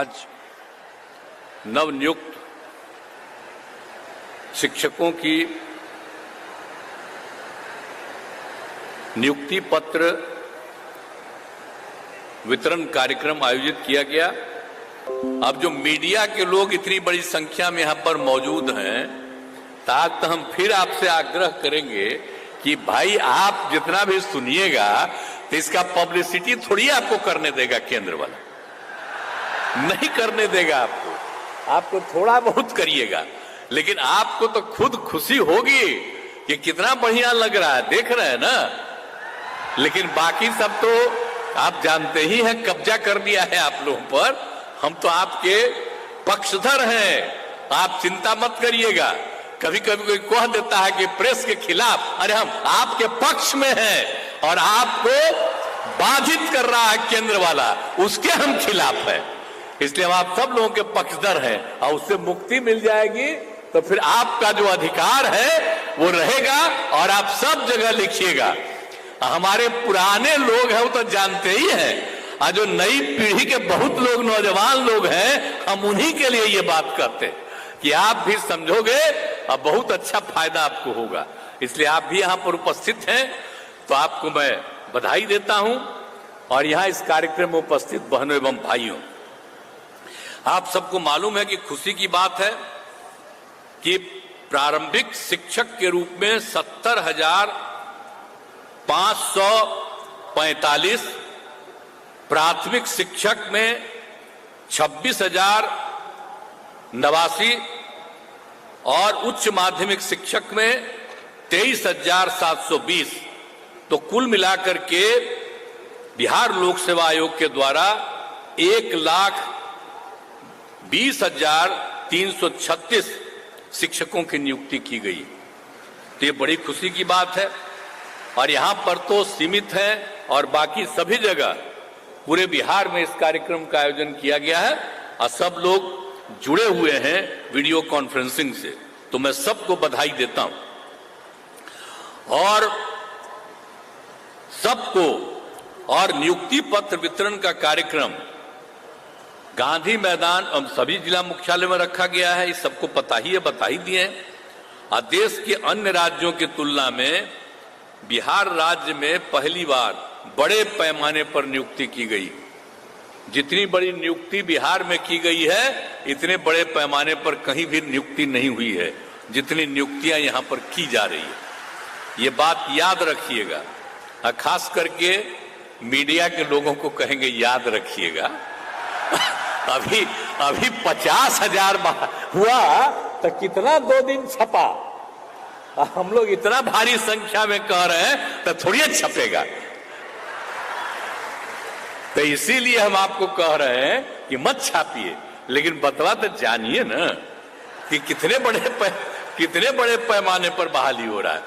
आज नवनियुक्त शिक्षकों की नियुक्ति पत्र वितरण कार्यक्रम आयोजित किया गया। अब जो मीडिया के लोग इतनी बड़ी संख्या में यहां पर मौजूद हैं, आज तो हम फिर आपसे आग्रह करेंगे कि भाई आप जितना भी सुनिएगा तो इसका पब्लिसिटी थोड़ी आपको करने देगा, केंद्र वाला नहीं करने देगा आपको थोड़ा बहुत करिएगा, लेकिन आपको तो खुद खुशी होगी कि कितना बढ़िया लग रहा है, देख रहे हैं ना। लेकिन बाकी सब तो आप जानते ही हैं, कब्जा कर दिया है आप लोगों पर। हम तो आपके पक्षधर हैं, आप चिंता मत करिएगा। कभी कभी कोई कह देता है कि प्रेस के खिलाफ, अरे हम आपके पक्ष में हैं और आपको बाधित कर रहा है केंद्र वाला, उसके हम खिलाफ हैं। इसलिए हम आप सब लोगों के पक्षधर हैं और उससे मुक्ति मिल जाएगी तो फिर आपका जो अधिकार है वो रहेगा और आप सब जगह लिखिएगा। हमारे पुराने लोग हैं वो तो जानते ही हैं, और जो नई पीढ़ी के बहुत लोग नौजवान लोग हैं, हम उन्हीं के लिए ये बात करते हैं कि आप भी समझोगे और बहुत अच्छा फायदा आपको होगा। इसलिए आप भी यहां पर उपस्थित हैं तो आपको मैं बधाई देता हूं। और यहां इस कार्यक्रम में उपस्थित बहनों एवं भाइयों, आप सबको मालूम है कि खुशी की बात है कि प्रारंभिक शिक्षक के रूप में 70,545, प्राथमिक शिक्षक में 26,089 और उच्च माध्यमिक शिक्षक में 23,720, तो कुल मिलाकर के बिहार लोक सेवा आयोग के द्वारा 1,20,336 शिक्षकों की नियुक्ति की गई। तो ये बड़ी खुशी की बात है। और यहां पर तो सीमित है और बाकी सभी जगह पूरे बिहार में इस कार्यक्रम का आयोजन किया गया है और सब लोग जुड़े हुए हैं वीडियो कॉन्फ्रेंसिंग से, तो मैं सबको बधाई देता हूं। और सबको और नियुक्ति पत्र वितरण का कार्यक्रम गांधी मैदान और सभी जिला मुख्यालय में रखा गया है, इस सबको पता ही है, बता ही दिए हैं। और देश के अन्य राज्यों की तुलना में बिहार राज्य में पहली बार बड़े पैमाने पर नियुक्ति की गई। जितनी बड़ी नियुक्ति बिहार में की गई है, इतने बड़े पैमाने पर कहीं भी नियुक्ति नहीं हुई है जितनी नियुक्तियां यहां पर की जा रही है। ये बात याद रखिएगा, और खास करके मीडिया के लोगों को कहेंगे याद रखिएगा। अभी 50,000 हुआ तो कितना 2 दिन छपा, हम लोग इतना भारी संख्या में कह रहे हैं तो थोड़ी छपेगा। तो इसीलिए हम आपको कह रहे हैं कि मत छापिए, लेकिन बतवा तो जानिए ना कि कितने बड़े पैमाने पर बहाली हो रहा है।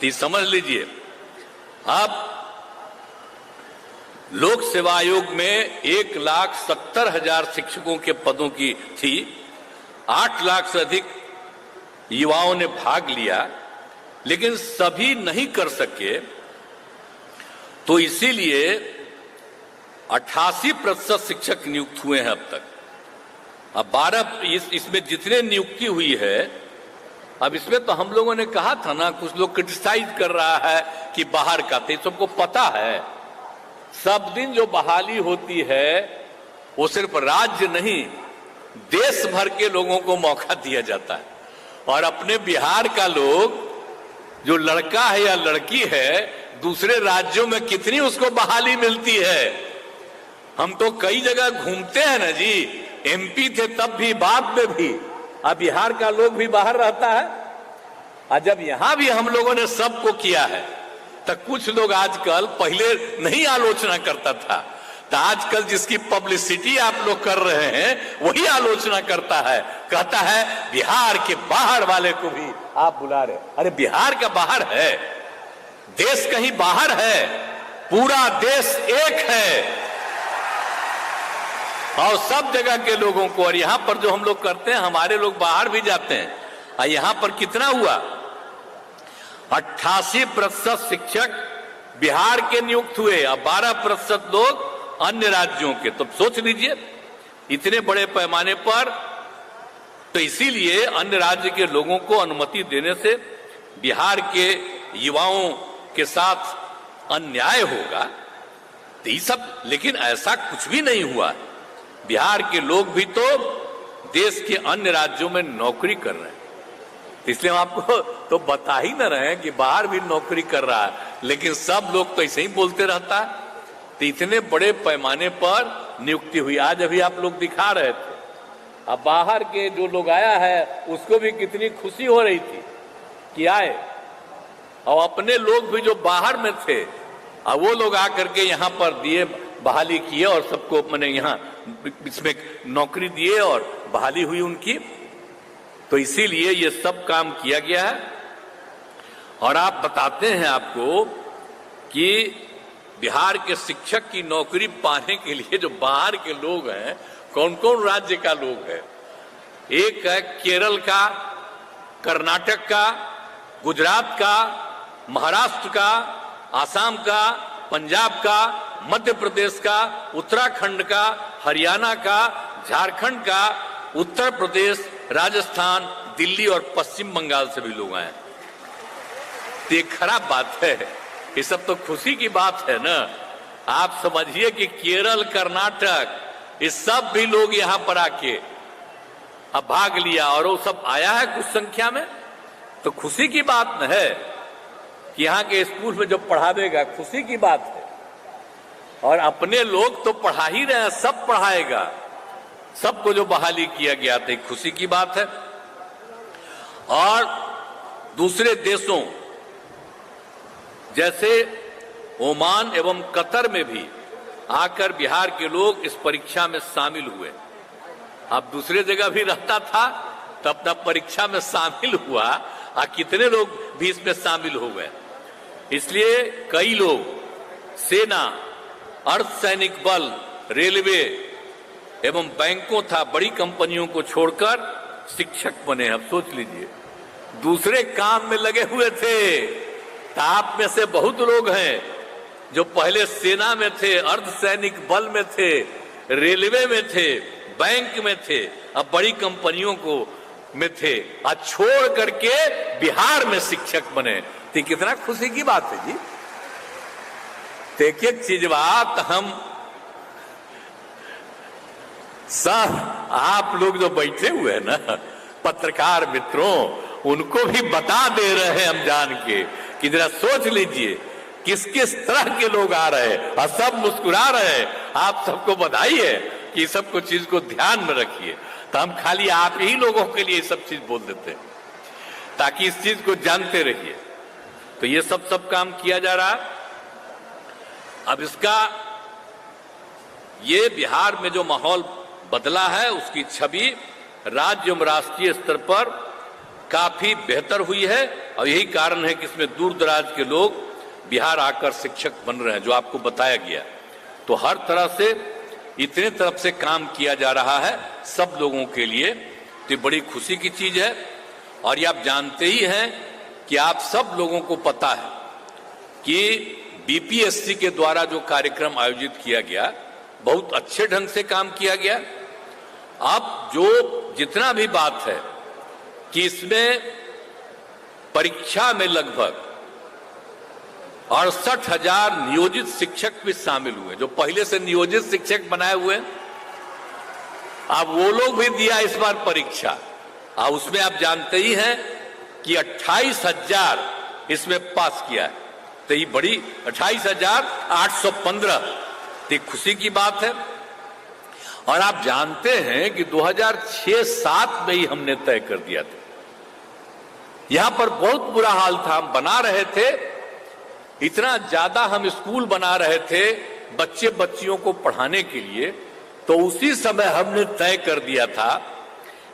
तो समझ लीजिए, आप लोक सेवा आयोग में 1,70,000 शिक्षकों के पदों की थी, 8 लाख से अधिक युवाओं ने भाग लिया, लेकिन सभी नहीं कर सके। तो इसीलिए 88% शिक्षक नियुक्त हुए हैं अब तक। अब 12 इसमें जितने नियुक्ति हुई है, अब इसमें तो हम लोगों ने कहा था ना, कुछ लोग क्रिटिसाइज कर रहा है कि बाहर का, तो सबको पता है सब दिन जो बहाली होती है वो सिर्फ राज्य नहीं, देश भर के लोगों को मौका दिया जाता है। और अपने बिहार का लोग, जो लड़का है या लड़की है, दूसरे राज्यों में कितनी उसको बहाली मिलती है। हम तो कई जगह घूमते हैं ना जी, एमपी थे तब भी, बाद में भी, अब बिहार का लोग भी बाहर रहता है। और जब यहां भी हम लोगों ने सबको किया है, तो कुछ लोग आजकल, पहले नहीं आलोचना करता था, तो आजकल जिसकी पब्लिसिटी आप लोग कर रहे हैं वही आलोचना करता है, कहता है बिहार के बाहर वाले को भी आप बुला रहे। अरे बिहार का बाहर है, देश कहीं बाहर है, पूरा देश एक है और सब जगह के लोगों को। और यहां पर जो हम लोग करते हैं, हमारे लोग बाहर भी जाते हैं। और यहां पर कितना हुआ, 88% शिक्षक बिहार के नियुक्त हुए और 12% लोग अन्य राज्यों के। तो सोच लीजिए इतने बड़े पैमाने पर, तो इसीलिए अन्य राज्य के लोगों को अनुमति देने से बिहार के युवाओं के साथ अन्याय होगा। तो ये सब, लेकिन ऐसा कुछ भी नहीं हुआ। बिहार के लोग भी तो देश के अन्य राज्यों में नौकरी कर रहे हैं, इसलिए हम आपको तो बता ही न रहे हैं कि बाहर भी नौकरी कर रहा है, लेकिन सब लोग तो ऐसे ही बोलते रहता है। तो इतने बड़े पैमाने पर नियुक्ति हुई। आज अभी आप लोग दिखा रहे थे, अब बाहर के जो लोग आया है उसको भी कितनी खुशी हो रही थी कि आए, और अपने लोग भी जो बाहर में थे अब वो लोग आकर के यहाँ पर दिए, बहाली किए और सबको मैंने यहाँ इसमें नौकरी दिए और बहाली हुई उनकी। तो इसीलिए ये सब काम किया गया है। और आप बताते हैं आपको कि बिहार के शिक्षक की नौकरी पाने के लिए जो बाहर के लोग हैं, कौन कौन राज्य का लोग है। एक है केरल का, कर्नाटक का, गुजरात का, महाराष्ट्र का, आसाम का, पंजाब का, मध्य प्रदेश का, उत्तराखंड का, हरियाणा का, झारखंड का, उत्तर प्रदेश, राजस्थान, दिल्ली और पश्चिम बंगाल से भी लोग आए। तो ये खराब बात है, ये सब तो खुशी की बात है ना। आप समझिए कि केरल, कर्नाटक, ये सब भी लोग यहां पर आके अब भाग लिया और वो सब आया है कुछ संख्या में, तो खुशी की बात न है कि यहाँ के स्कूल में जो पढ़ावेगा, खुशी की बात है। और अपने लोग तो पढ़ा ही रहे हैं, सब पढ़ाएगा, सबको जो बहाली किया गया था, खुशी की बात है। और दूसरे देशों जैसे ओमान एवं कतर में भी आकर बिहार के लोग इस परीक्षा में शामिल हुए। अब दूसरे जगह भी रहता था तो अपना परीक्षा में शामिल हुआ, और कितने लोग भी इसमें शामिल हो गए। इसलिए कई लोग सेना, अर्धसैनिक बल, रेलवे एवं बैंकों था बड़ी कंपनियों को छोड़कर शिक्षक बने। अब सोच लीजिए, दूसरे काम में लगे हुए थे। तो आप में से बहुत लोग हैं जो पहले सेना में थे, अर्धसैनिक बल में थे, रेलवे में थे, बैंक में थे, अब बड़ी कंपनियों को में थे, आज छोड़ करके बिहार में शिक्षक बने। तो कितना खुशी की बात है जी। एक एक चीज बात हम सब आप लोग जो बैठे हुए हैं ना, पत्रकार मित्रों, उनको भी बता दे रहे हैं हम जान के कि जरा सोच लीजिए किस किस तरह के लोग आ रहे हैं, और सब मुस्कुरा रहे हैं। आप सबको बधाई है कि सब कुछ चीज को ध्यान में रखिए। तो हम खाली आप ही लोगों के लिए सब चीज बोल देते हैं ताकि इस चीज को जानते रहिए। तो ये सब काम किया जा रहा है। अब इसका ये बिहार में जो माहौल बदला है, उसकी छवि राज्य एवं राष्ट्रीय स्तर पर काफी बेहतर हुई है। और यही कारण है कि इसमें दूर दराज के लोग बिहार आकर शिक्षक बन रहे हैं, जो आपको बताया गया। तो हर तरह से इतने तरफ से काम किया जा रहा है सब लोगों के लिए, तो बड़ी खुशी की चीज है। और ये आप जानते ही हैं कि आप सब लोगों को पता है कि बीपीएससी के द्वारा जो कार्यक्रम आयोजित किया गया, बहुत अच्छे ढंग से काम किया गया। अब जो जितना भी बात है कि इसमें परीक्षा में लगभग 68,000 नियोजित शिक्षक भी शामिल हुए, जो पहले से नियोजित शिक्षक बनाए हुए। अब वो लोग भी दिया इस बार परीक्षा, और उसमें आप जानते ही हैं कि 28,000 इसमें पास किया है। तो ये बड़ी 28,815, तो खुशी की बात है। और आप जानते हैं कि 2006-07 में ही हमने तय कर दिया था। यहां पर बहुत बुरा हाल था, हम बना रहे थे, इतना ज्यादा हम स्कूल बना रहे थे बच्चे बच्चियों को पढ़ाने के लिए। तो उसी समय हमने तय कर दिया था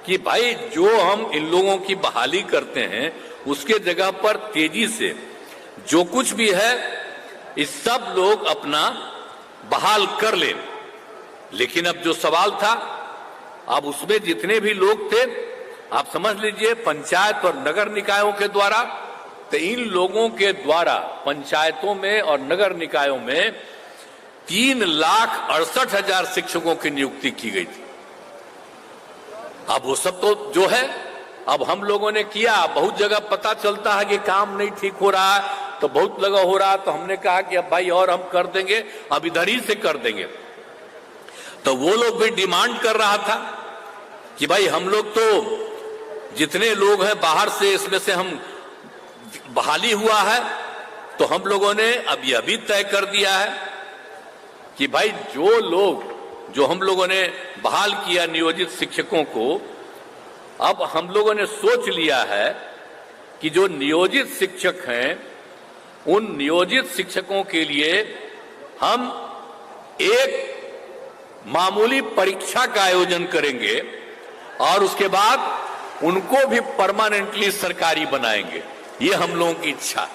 कि भाई जो हम इन लोगों की बहाली करते हैं, उसके जगह पर तेजी से जो कुछ भी है इस सब लोग अपना बहाल कर ले। लेकिन अब जो सवाल था, अब उसमें जितने भी लोग थे, आप समझ लीजिए पंचायत और नगर निकायों के द्वारा, तो इन लोगों के द्वारा पंचायतों में और नगर निकायों में 3,68,000 शिक्षकों की नियुक्ति की गई थी। अब वो सब तो जो है अब हम लोगों ने किया, बहुत जगह पता चलता है कि काम नहीं ठीक हो रहा है, तो बहुत जगह हो रहा है, तो हमने कहा कि अब भाई और हम कर देंगे, अब इधर ही से कर देंगे। तो वो लोग भी डिमांड कर रहा था कि भाई हम लोग तो जितने लोग हैं बाहर से, इसमें से हम बहाली हुआ है, तो हम लोगों ने अब यह भी तय कर दिया है कि भाई जो लोग जो हम लोगों ने बहाल किया नियोजित शिक्षकों को, अब हम लोगों ने सोच लिया है कि जो नियोजित शिक्षक हैं उन नियोजित शिक्षकों के लिए हम एक मामूली परीक्षा का आयोजन करेंगे और उसके बाद उनको भी परमानेंटली सरकारी बनाएंगे। ये हम लोगों की इच्छा।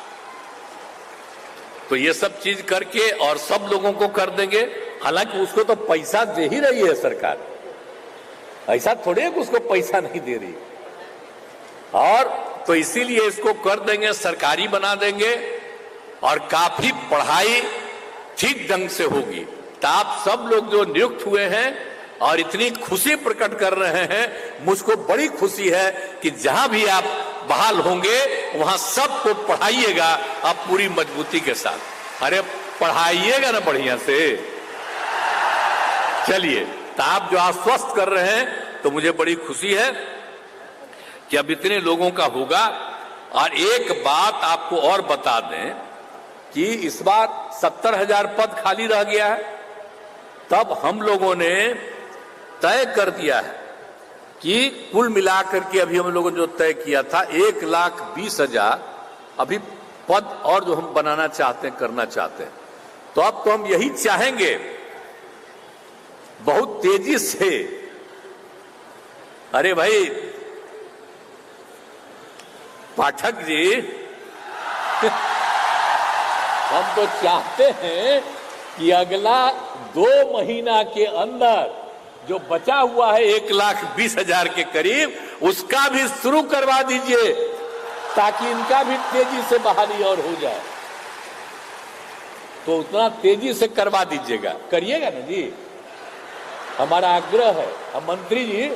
तो ये सब चीज करके और सब लोगों को कर देंगे। हालांकि उसको तो पैसा दे ही रही है सरकार, ऐसा थोड़े है कि उसको पैसा नहीं दे रही, और तो इसीलिए इसको कर देंगे, सरकारी बना देंगे और काफी पढ़ाई ठीक ढंग से होगी। तो आप सब लोग जो नियुक्त हुए हैं और इतनी खुशी प्रकट कर रहे हैं, मुझको बड़ी खुशी है कि जहां भी आप बहाल होंगे वहां सबको पढ़ाइएगा आप पूरी मजबूती के साथ। अरे पढ़ाइएगा ना बढ़िया से। चलिए, तो आप जो आश्वस्त कर रहे हैं तो मुझे बड़ी खुशी है कि अब इतने लोगों का होगा। और एक बात आपको और बता दें कि इस बार 70,000 पद खाली रह गया है। तब हम लोगों ने तय कर दिया है कि कुल मिलाकर के अभी हम लोगों ने जो तय किया था 1,20,000 अभी पद और जो हम बनाना चाहते हैं, करना चाहते हैं। तो अब तो हम यही चाहेंगे बहुत तेजी से। अरे भाई पाठक जी हम तो चाहते हैं कि अगला 2 महीना के अंदर जो बचा हुआ है 1,20,000 के करीब, उसका भी शुरू करवा दीजिए ताकि इनका भी तेजी से बहाली और हो जाए। तो उतना तेजी से करवा दीजिएगा, करिएगा ना जी, हमारा आग्रह है। अब मंत्री जी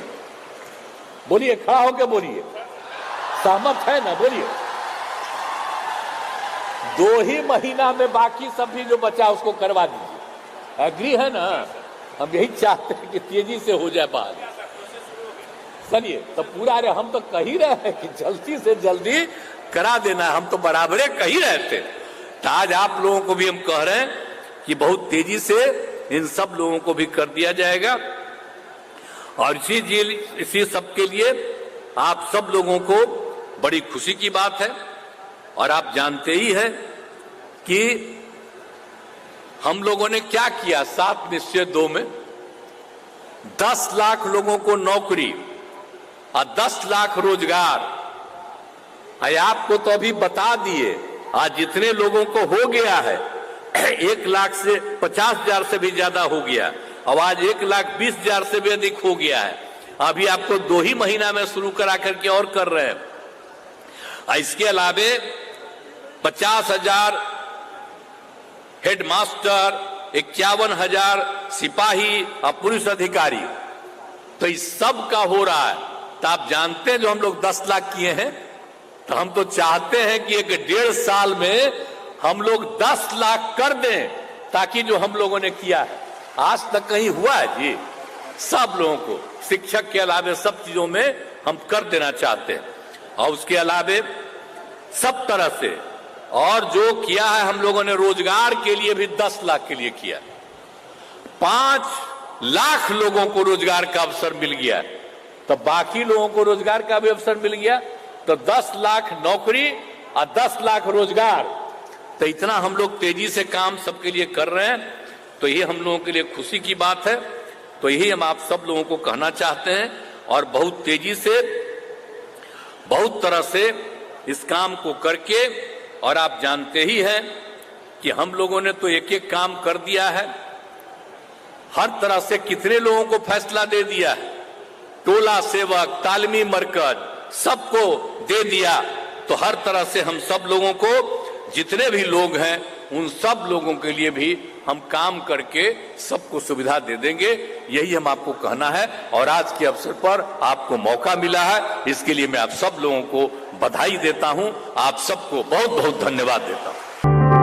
बोलिए, खड़ा होकर बोलिए, सहमत है ना, बोलिए। 2 ही महीना में बाकी सब भी जो बचा उसको करवा दीजिए। एग्री है ना? हम यही चाहते हैं कि तेजी से हो जाए बात। चलिए, तो पूरा अरे हम तो कह ही रहे हैं कि जल्दी से जल्दी करा देना, हम तो बराबरे कह ही रहे थे। तो आज आप लोगों को भी हम कह रहे हैं कि बहुत तेजी से इन सब लोगों को भी कर दिया जाएगा। और इसी सब के लिए आप सब लोगों को बड़ी खुशी की बात है। और आप जानते ही हैं कि हम लोगों ने क्या किया 7 निश्चय 2 में 10 लाख लोगों को नौकरी और 10 लाख रोजगार। आपको तो अभी बता दिए, आज जितने लोगों को हो गया है 1,50,000 से भी ज्यादा हो गया, अब आज 1,20,000 से भी अधिक हो गया है। अभी आपको 2 ही महीना में शुरू करा करके और कर रहे हैं। इसके अलावे 50,000 हेडमास्टर, 51,000 सिपाही और पुलिस अधिकारी, तो इस सब का हो रहा है। तो आप जानते हैं जो हम लोग 10 लाख किए हैं, तो हम तो चाहते हैं कि 1.5 साल में हम लोग 10 लाख कर दें, ताकि जो हम लोगों ने किया है आज तक कहीं हुआ है जी, सब लोगों को शिक्षक के अलावे सब चीजों में हम कर देना चाहते हैं। और उसके अलावे सब तरह से और जो किया है हम लोगों ने रोजगार के लिए भी 10 लाख के लिए किया, 5 लाख लोगों को रोजगार का अवसर मिल गया। तो बाकी लोगों को रोजगार का भी अवसर मिल गया, तो 10 लाख नौकरी और 10 लाख रोजगार। तो इतना हम लोग तेजी से काम सबके लिए कर रहे हैं। तो ये हम लोगों के लिए खुशी की बात है। तो यही हम आप सब लोगों को कहना चाहते हैं और बहुत तेजी से बहुत तरह से इस काम को करके, और आप जानते ही हैं कि हम लोगों ने तो एक एक काम कर दिया है, हर तरह से कितने लोगों को फैसला दे दिया है, टोला सेवक, तालीमी मरकज सबको दे दिया। तो हर तरह से हम सब लोगों को जितने भी लोग हैं उन सब लोगों के लिए भी हम काम करके सबको सुविधा दे देंगे, यही हम आपको कहना है। और आज के अवसर पर आपको मौका मिला है, इसके लिए मैं आप सब लोगों को बधाई देता हूं, आप सबको बहुत बहुत धन्यवाद देता हूं।